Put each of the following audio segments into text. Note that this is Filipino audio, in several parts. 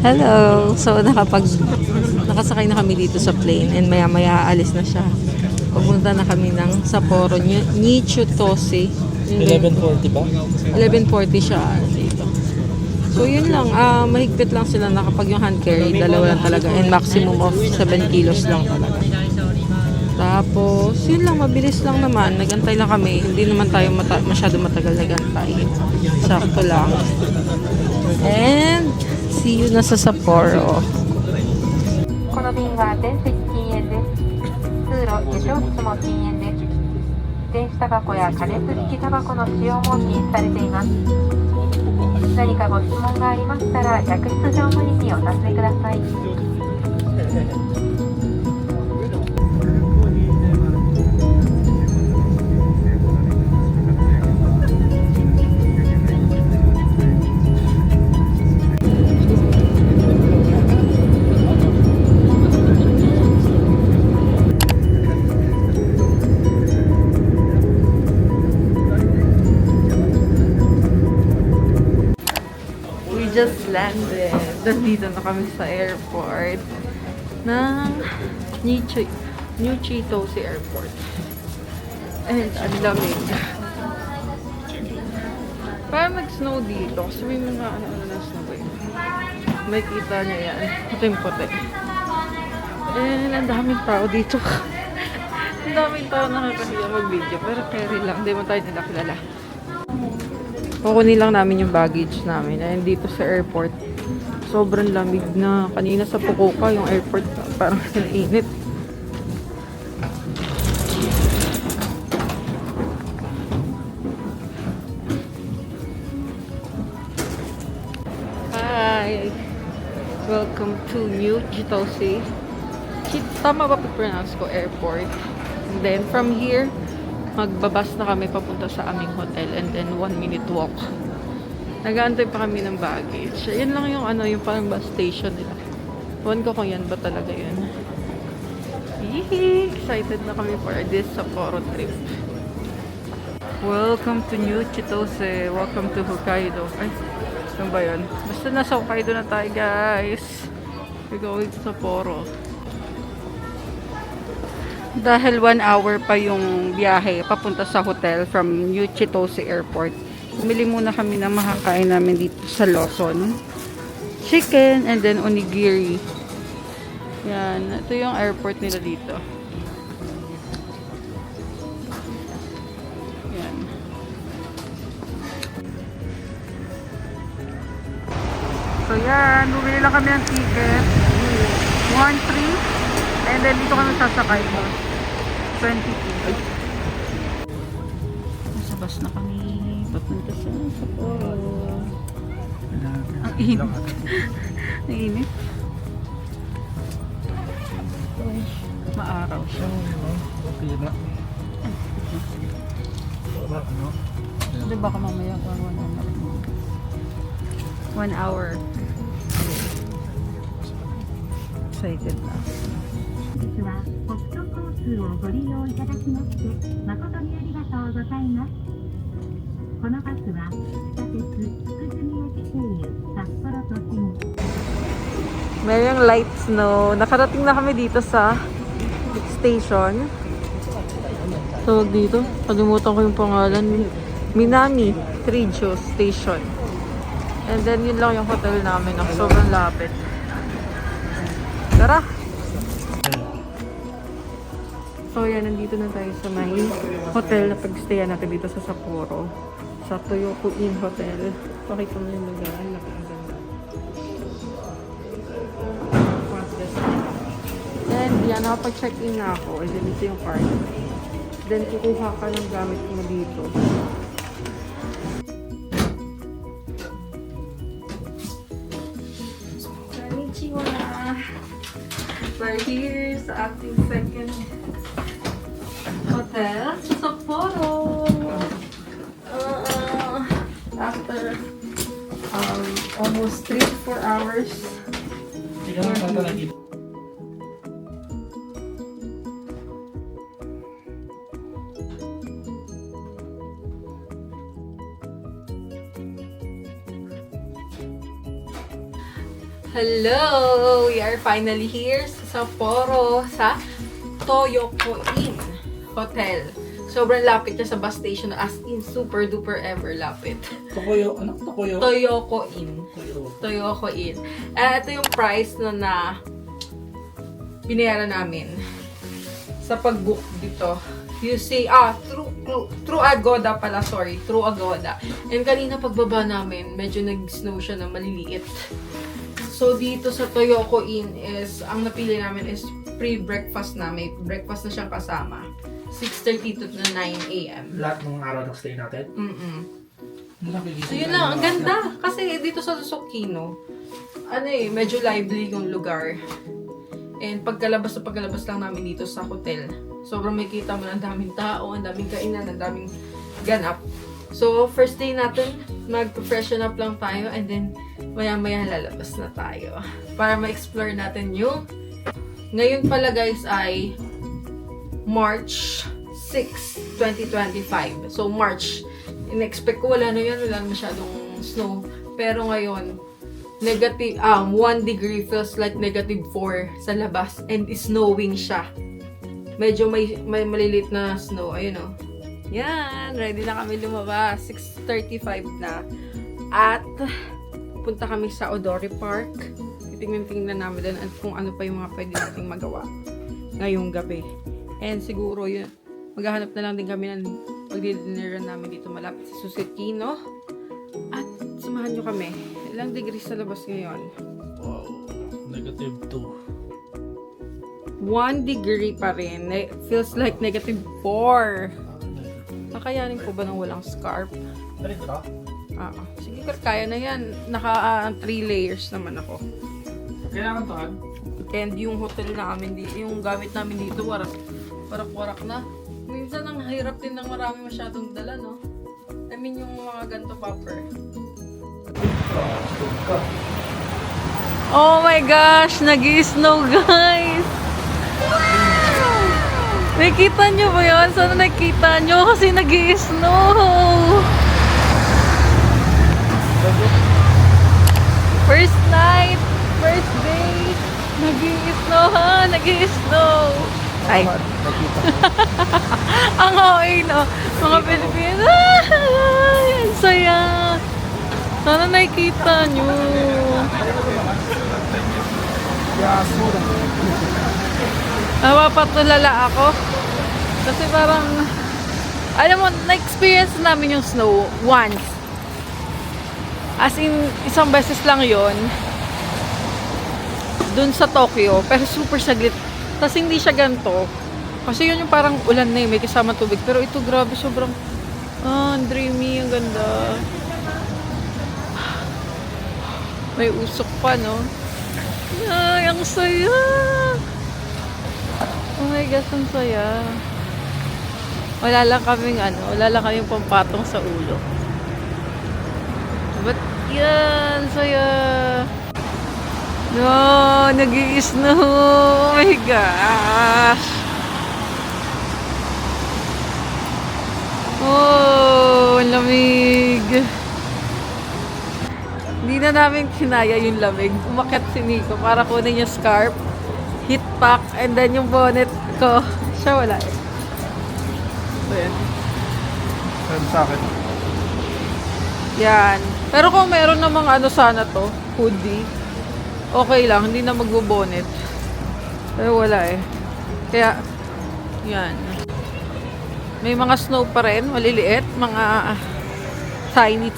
Hello! So, nakasakay na kami dito sa plane and maya-maya aalis na siya. Pupunta na kami ng Sapporo, Nichitose. 11:40 ba? 11:40 siya dito. So, yun lang. Mahigpit lang sila na kapag yung hand carry, dalawa lang talaga. And maximum of 7 kilos lang talaga. Tapos, yun lang. Mabilis lang naman. Nagantay lang kami. Hindi naman tayo masyado matagal nagantay. Sakto lang. And, see you na sa Sapporo. この便は電席禁煙です。通路、化粧室も禁煙です。電子タバコや加熱式タバコの使用も禁止されています。何かご質問がありましたら、客室乗務員にお尋ねください。Just landed. Nandito na kami sa airport ng New Chitose Airport. And ang lamig. Parang nag-snow dito kasi may mga ano na snow eh. May kita niya yan. Puting-puti. And ang daming tao dito. Ang daming tao nakakahiya mag-video. Pero carry lang. Hindi mo tayo nila kilala. Kukunin lang namin yung baggage namin. And dito sa airport, sobrang lamig na. Kanina sa Fukuoka, yung airport, parang init. Hi! Welcome to New Chitose. Tama ba pronounce ko? Airport. And then from here, magbabas na kami papunta sa aming hotel and then 1-minute walk. Nag-aantay pa kami ng baggage. Yan lang yung yung parang bus station nila. Ewan ko kung yan ba talaga yun. Yee! Excited na kami for this Sapporo trip. Welcome to New Chitose. Welcome to Hokkaido. Ay, ano ba yun? Basta nasa Hokkaido na tayo, guys. We're going to Sapporo. Dahil 1 hour pa yung biyahe papunta sa hotel from New Chitose Airport. Bumili muna kami ng makakain namin dito sa Lawson. Chicken and then onigiri. Yan. Ito yung airport nila dito. Yan. So yan. Bumili lang kami ng ticket. 1-3. And then dito kami sasakay mo. 22. Nasa bus na kami. Papunta sa Sapporo. Ang init. Ang init. Maaraw siya. Hindi baka mamaya 1 hour. Excited na. 実は北斗交通をご利用いただきまして誠にありがとうございます。このバスは地下鉄福住駅経由札幌都心。Mayroong light snow. Nakarating na kami dito sa station. Tawag dito. Kalimutan ko yung pangalan. Minami Trijo Station. And then yun lang yung hotel namin. Sobrang lapit. Tara! So yan, nandito na tayo sa may hotel na pag-stayan natin dito sa Sapporo. Sa Toyoku Inn Hotel. Pakita mo yung lugar. Napakaganda. And yan, nakapag-check-in na ako. And then dito yung card. Then kukuha ka ng gamit mo dito. Konnichiwa! We're here sa ating second hotel sa Sapporo. After almost 3 to 4 hours. Hello! We are finally here sa Sapporo sa Toyoko-in Hotel. Sobrang lapit niya sa bus station, as in super duper ever lapit. Toyoko-in. Toyoko-in. Ito yung price na binayaran namin sa pag-book dito. You see, through Agoda pala, sorry. Through Agoda. And kanina pagbaba namin, medyo nag-snow siya na maliliit. So, dito sa Toyoko-in is, ang napili namin is pre-breakfast na. May breakfast na siyang kasama. 6:30 to 9 a.m. Lahat ng araw ng stay natin? So, yun lang. Ang ganda. Kasi dito sa Susukino, medyo lively yung lugar. And pagkalabas lang namin dito sa hotel, sobrang may kita mo na ang daming tao, ang daming kainan, ang daming ganap. So, first day natin, mag-freshen up lang tayo and then maya-maya lalabas na tayo. Para ma-explore natin yung ngayon pala guys ay March 6, 2025. So, March. In-expect ko wala na masyadong snow. Pero ngayon, negative, 1 degree feels like -4 sa labas and snowing siya. Medyo may malilit na snow. Ayun o. Yan. Ready na kami lumabas. 6:35 na. At punta kami sa Odori Park. Tingnan namin doon kung ano pa yung mga pwede nating magawa ngayong gabi. And siguro yun, maghahanap na lang din kami ng pagdidinneran namin dito malapit sa Susukino. At samahan nyo kami. Ilang degrees sa labas ngayon? Wow. -2. 1 degree pa rin. Feels like -4. Nakayanin ko ba ng walang scarf? Ano ito? Sige, kaya na yan. Naka 3 layers naman ako. Kailangan to, And yung hotel namin, yung gamit namin dito, warak-warak na. Minsan ang hirap din ng marami masyadong dala, no? I mean, yung mga ganito popper. Oh my gosh! Nag-i-snow, guys! Wow! Nakikita nyo ba yun? Sana nakikita nyo kasi nag-i-snow! First night! First day! Nag-i-snow, ha? Nag-i-snow! Ay! Ang okay, no? Mga Pilipino! Ay! Ang saya! Sana nakikita nyo! Napapatulala ako. Kasi parang, alam mo, na-experience namin yung snow once. As in, isang beses lang yon dun sa Tokyo. Pero super saglit. Tapos hindi siya ganito. Kasi yun yung parang ulan na may kasama tubig. Pero ito grabe, sobrang, ang dreamy, ang ganda. May usok pa, no? Ay, ang saya! Oh my gosh, ang saya. Wala lang kaming pampatong sa ulo. But, yan, saya! No, nag-i-snow! Oh my gosh! Oh, ang lamig! Hindi na namin kinaya yung lamig. Umakyat si Nico para kunin yung scarf, heat pack, and then yung bonnet ko. Siya wala eh. So, yan. Saan sa akin? Yan. Pero kung meron namang sana to, hoodie, okay lang. Hindi na magbo-bonnet. Pero wala eh. Kaya, yan. May mga snow pa rin, maliliit. Mga tiny.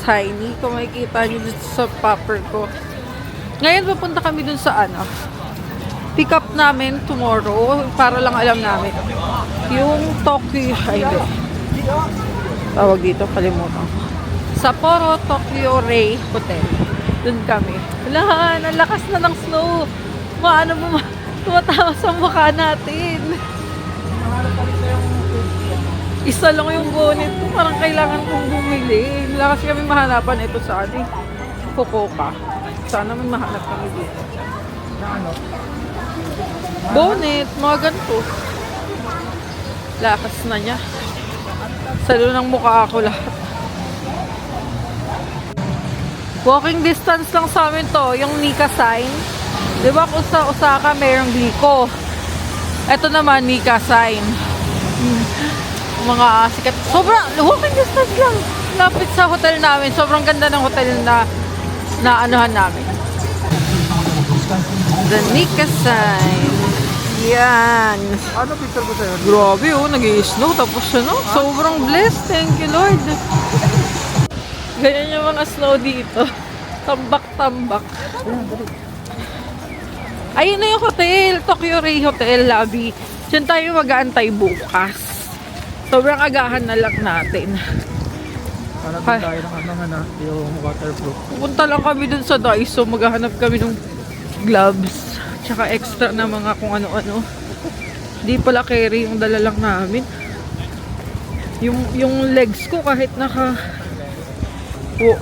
Kung makikita nyo dito sa popper ko. Ngayon, pupunta kami dun sa pick up namin tomorrow para lang alam namin. Yung Tokyo, tawag dito, kalimutan. Sapporo Tokyo Ray Hotel. Dun kami. Wala, ang lakas na ng snow. Tumatama sa mukha natin. Isa lang yung bonnet ko. Parang kailangan kong bumili. Wala kasi kami mahanapan ito sa Fukuoka. Sana may mahanap kami dito. Na ano? Bonnet, mga ganito. Lakas na niya. Salo ng mukha ako lahat. Walking distance lang sa amin to, yung Nika sign. Di ba kung sa Osaka mayroong Glico? Ito naman, Nika sign. Mga sikat. Sobrang, walking distance lang. Lapit sa hotel namin. Sobrang ganda ng hotel na anuhan namin. The Nika sign. Yan. Ano picture ko sa'yo? Grabe oh, nag-i-snow. Tapos ano, sobrang blessed. Thank you Lord. Ganyan yung mga snow dito. Tambak-tambak. Ayun na yung hotel. Tokyo Ray Hotel Lobby. Diyan tayo mag-aantay bukas. Sobrang agahan na lang natin. Hanapin tayo ng yung waterproof. Pupunta lang kami dun sa Daiso. Maghahanap kami ng gloves. Tsaka extra na mga kung ano-ano. Di pala carry yung dala lang namin. Yung legs ko kahit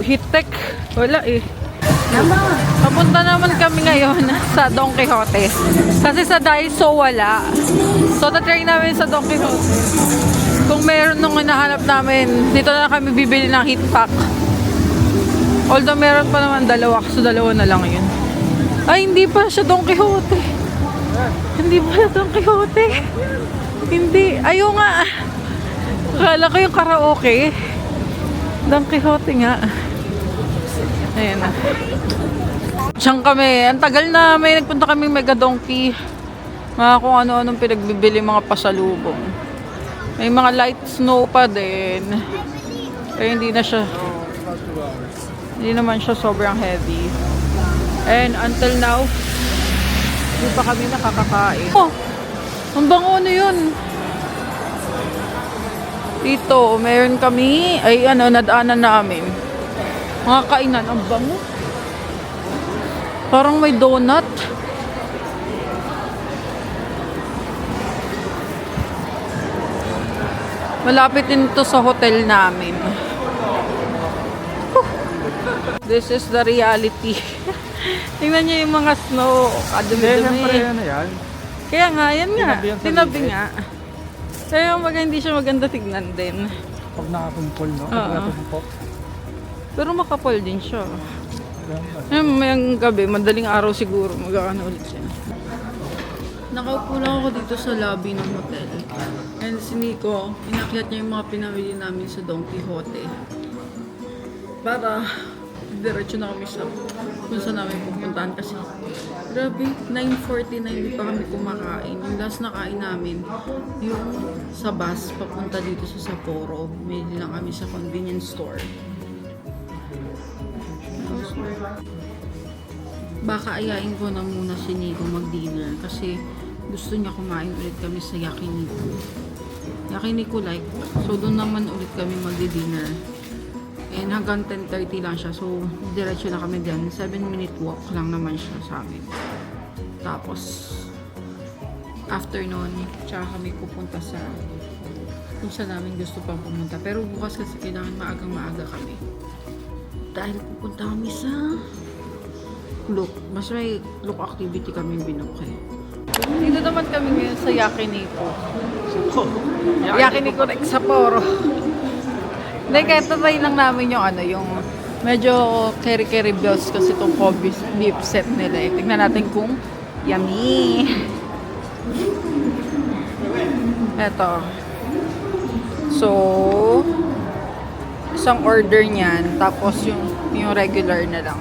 heat tech. Wala eh. Papunta naman kami ngayon sa Don Quixote. Kasi sa Daiso wala. So na-try namin sa Don Quixote. Kung meron nung hinahanap namin, dito na kami bibili ng heat pack. Although meron pa naman dalawa. So dalawa na lang yun. Ay, hindi pa siya Don Quixote. Hindi pa Don Quixote. Hindi. Ayaw nga. Akala ko yung karaoke. Don Quixote nga. Ayan na. Diyan kami. Ang tagal na may nagpunta kami Mega Donkey. Mga kung ano-anong pinagbibili mga pasalubong. May mga light snow pa din. Kaya hindi na siya. Hindi naman siya sobrang heavy. And until now, hindi pa kami nakakakain. Oh! Ang bango na yun. Dito, meron kami, nadaanan namin. Mga kainan, ang bango. Parang may donut. Malapit din to sa hotel namin. This is the reality. Tingnan niyo yung mga snow. Kadumi-dumi. Siyempre yan na yan. Kaya nga, yan nga. Tinabi yan sa Tinabi liit. nga. Kaya hindi siya maganda tignan din. Pag nakakumpol, no? Oo. Pag natumpok. Pero makapal din siya. Mayang gabi, madaling araw siguro, mag-aano ulit siya. Nakaupo lang ako dito sa lobby ng hotel. And si Nico, inakyat niya yung mga pinamili namin sa Don Quixote. Para diretso na kami sa kung saan namin pupuntahan kasi grabe, 9:49 hindi pa kami kumakain. Yung last na kain namin, yung sa bus papunta dito sa Sapporo. Bumili lang kami sa convenience store. Baka ayain ko na muna si Nico mag-dinner kasi gusto niya kumain ulit kami sa Yakiniku. Yakiniku like. So doon naman ulit kami mag-dinner. And hanggang 10:30 lang siya. So diretso na kami dyan. 7-minute walk lang naman siya sa amin. Tapos after nun, tsaka kami pupunta sa kung saan namin gusto pang pumunta. Pero bukas kasi kailangan maagang-maaga kami. Dahil pupunta kami sa Look. Mas may look activity kami binuke. Dito naman kami ngayon sa Yakiniku. Yakiniku like Sapporo. Hindi, kaya tatry lang namin yung medyo keri-keri bills kasi itong Kobe beef set nila eh. Tignan natin kung yummy. Eto. So, isang order niyan, tapos yung regular na lang.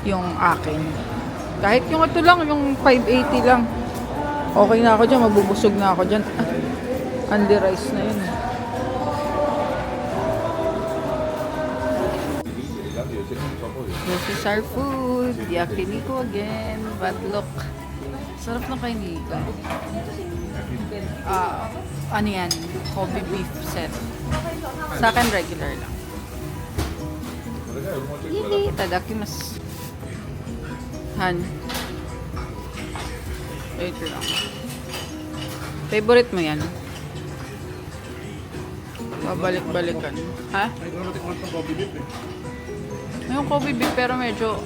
Yung akin. Kahit yung ito lang, yung 580 lang. Okay na ako dyan, mabubusog na ako dyan. Andy rice na yun. This is our food. Yakiniku again. But look, sarap ng kainiga. Ano yan? Kobe beef set. Sa akin, regular lang. Yee, tadakimasu. Han. Wait lang. Favorite mo yan? Babalik-balikan. Ha? Yung Kobe beef pero medyo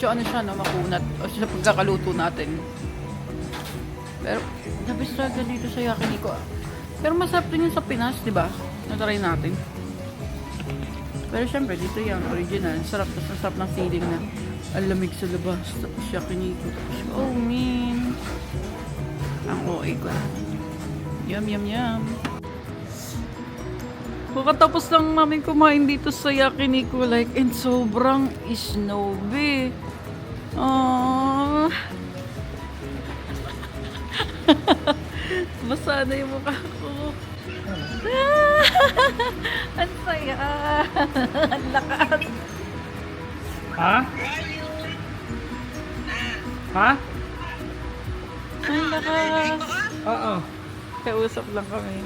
ano siya, no, makunat. O sa pagkakaluto natin. Pero, nabis talaga dito sa Yakiniku. Pero masarap din yun sa Pinas, di ba? Natry natin. Pero syempre, dito yung original. Sarap, tapos ang sarap ng feeling na ang lamig sa labas. Tapos yakiniku. Tapos, oh man. Ang OA ko. Yum, yum, yum. Pagkatapos lang namin kumain dito sa yakiniku, like, and sobrang snowy. Aww. Basa na yung mukha ko. Ang saya. Ang lakas. Ha? Ha? Ang lakas. Oo. Kausap lang kami.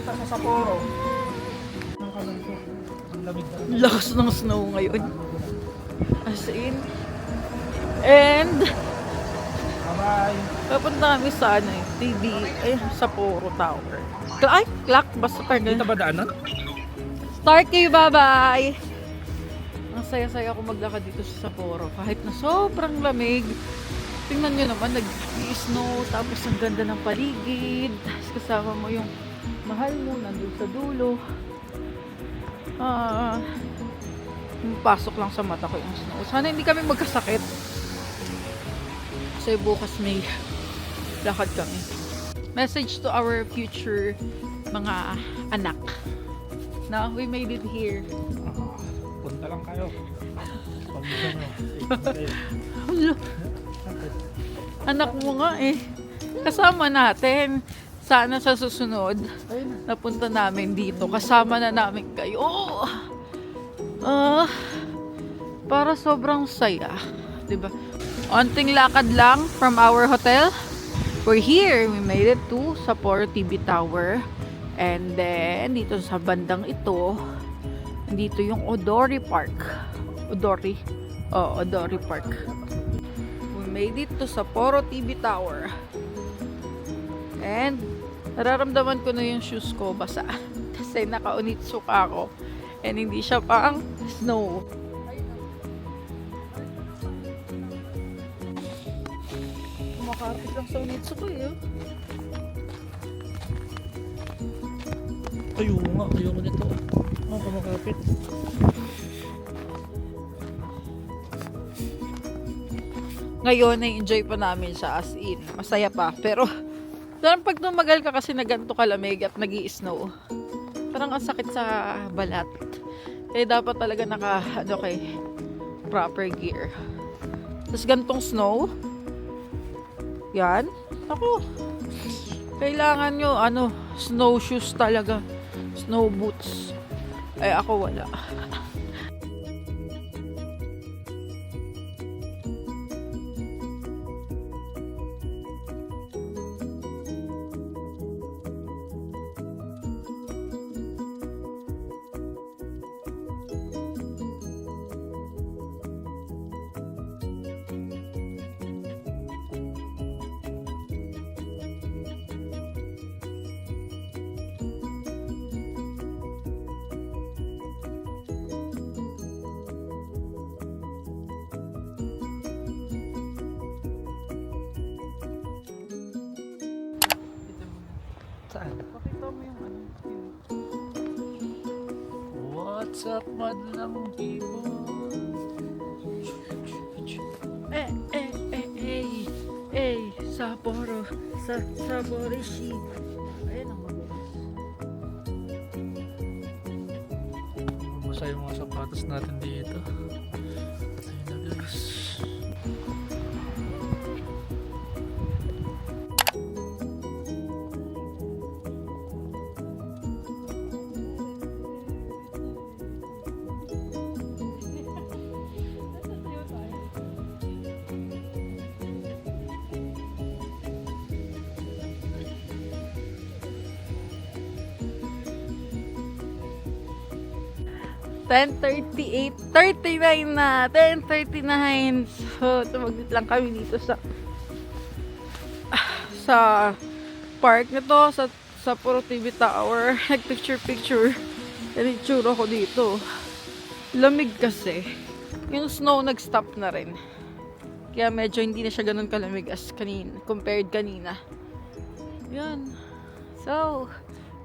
Sa Sapporo. Ang lamig na. Lakas ng snow ngayon. As in. And, Bye. papunta kami sa ano eh, TV, Sapporo Tower. Ay, clock, basta Dito ba daanan? Starkey, bye-bye! Ang saya-saya ko maglakad dito sa Sapporo. Kahit na sobrang lamig. Tingnan nyo naman, nag-snow, tapos ang ganda ng paligid. Tapos kasama mo yung mahal mo, nandun sa dulo. Pasok lang sa mata ko yung snow. Sana hindi kami magkasakit. Kasi bukas may lakad kami. Message to our future mga anak. Na we made it here. Punta lang kayo. Pag gusto mo. Hala, anak mo nga eh. Kasama natin. Sana sa susunod, napunta namin dito. Kasama na namin kayo. Para sobrang saya. Diba? Onting lakad lang from our hotel. We're here. We made it to Sapporo TV Tower. And then, dito sa bandang ito, dito yung Odori Park. Odori? Oh, Odori Park. We made it to Sapporo TV Tower. And, nararamdaman ko na yung shoes ko basa. Kasi naka-Onitsuka ako. And hindi siya pang snow. Kumakapit lang sa Onitsuka eh. Ayoko nito. Kumakapit. Ngayon, na-enjoy pa namin siya as in. Masaya pa. Pero, parang pag tumagal ka kasi na ganito kalamig at nag-i-snow, parang ang sakit sa balat. Kaya dapat talaga proper gear. Tapos gantong snow, yan. Ako, kailangan nyo, snow shoes talaga. Snow boots. Ay, ako wala. Saan? Pakita mo yung What's up, madlang people? Sapporo. Sapporishi. Ayun ang mabukas. Basa yung mga sapatos natin dito. Ayun na guys. $10:39 na. 10:39. So, tumaglit lang kami dito sa park na to, sa Sapporo TV Tower. Nag-picture. Yan yung tsura ko dito. Lamig kasi. Yung snow nag-stop na rin. Kaya medyo hindi na siya ganun kalamig as compared kanina. Yan. So,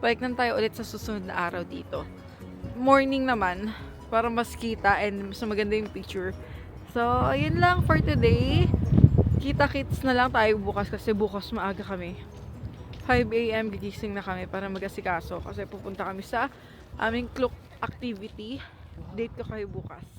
balik lang tayo ulit sa susunod na araw dito. morning naman para mas kita and mas maganda yung picture. So, ayun lang for today. Kita-kits na lang tayo bukas kasi bukas maaga kami. 5 AM gigising na kami para mag-asikaso kasi pupunta kami sa aming Klook activity. Date ko kayo bukas.